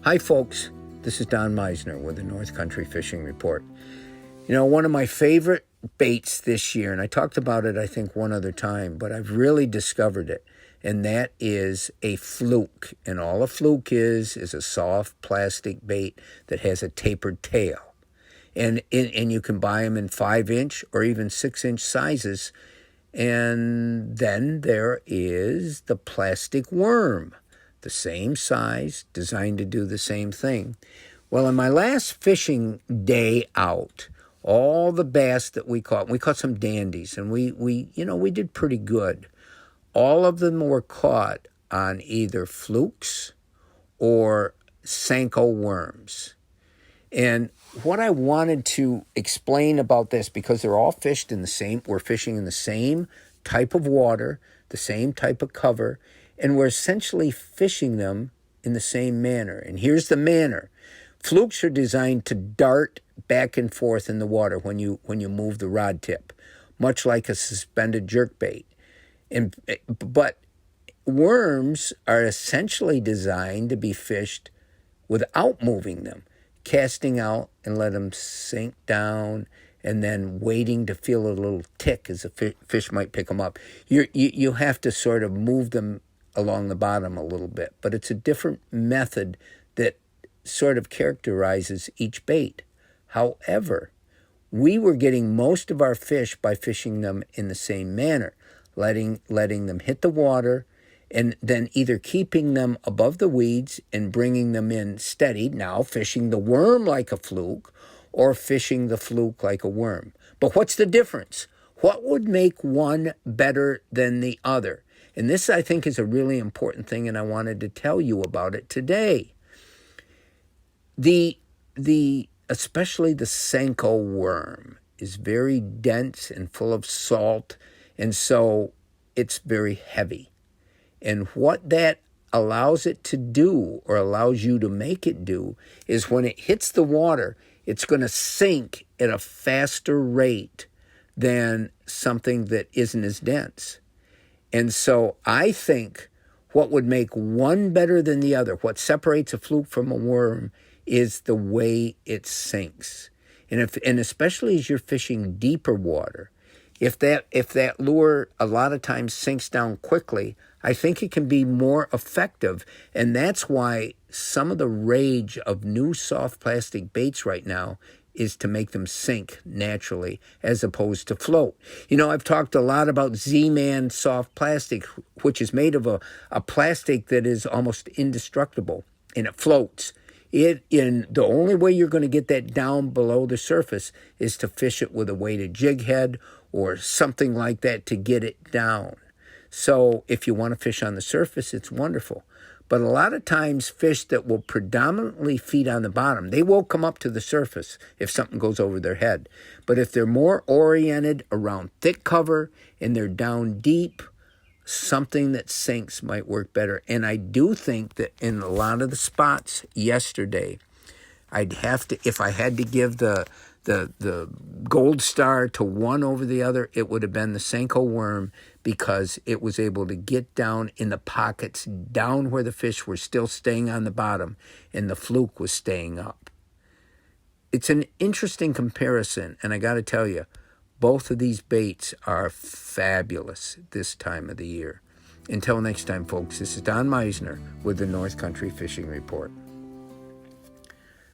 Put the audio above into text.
Hi folks, this is Don Meisner with the North Country Fishing Report. You know, one of my favorite baits this year, and I talked about it I think one other time, but I've really discovered it, and that is a fluke. And all a fluke is a soft plastic bait that has a tapered tail. And you can buy them in 5-inch or even 6-inch sizes. And then there is the plastic worm, the same size, designed to do the same thing. Well, in my last fishing day out, all the bass that we caught some dandies, and we did pretty good. All of them were caught on either Flukes or Senkos worms. And what I wanted to explain about this, because they're all fished in the same, we're fishing in the same type of water, the same type of cover, and we're essentially fishing them in the same manner. And here's the manner. Flukes are designed to dart back and forth in the water when you move the rod tip, much like a suspended jerkbait. But worms are essentially designed to be fished without moving them, casting out and let them sink down, and then waiting to feel a little tick as a fish might pick them up. You have to sort of move them along the bottom a little bit, but it's a different method that sort of characterizes each bait. However, we were getting most of our fish by fishing them in the same manner, letting them hit the water, and then either keeping them above the weeds and bringing them in steady, now fishing the worm like a fluke, or fishing the fluke like a worm. But what's the difference? What would make one better than the other? And this, I think, is a really important thing, and I wanted to tell you about it today. Especially the Senkos worm is very dense and full of salt, and so it's very heavy. And what that allows it to do, or allows you to make it do, is when it hits the water, it's going to sink at a faster rate than something that isn't as dense. And so I think what would make one better than the other, what separates a fluke from a worm, is the way it sinks. And especially as you're fishing deeper water, if that lure a lot of times sinks down quickly, I think it can be more effective. And that's why some of the rage of new soft plastic baits right now is to make them sink naturally as opposed to float. You know, I've talked a lot about Z-Man soft plastic, which is made of a plastic that is almost indestructible, and it floats. The only way you're going to get that down below the surface is to fish it with a weighted jig head or something like that to get it down. So if you want to fish on the surface, it's wonderful. But a lot of times fish that will predominantly feed on the bottom, they will come up to the surface if something goes over their head. But if they're more oriented around thick cover and they're down deep, something that sinks might work better. And I do think that in a lot of the spots yesterday, if I had to give the gold star to one over the other, it would have been the Senkos worm, because it was able to get down in the pockets, down where the fish were still staying on the bottom, and the fluke was staying up. It's an interesting comparison, and I got to tell you, both of these baits are fabulous this time of the year. Until next time, folks, this is Don Meisner with the North Country Fishing Report.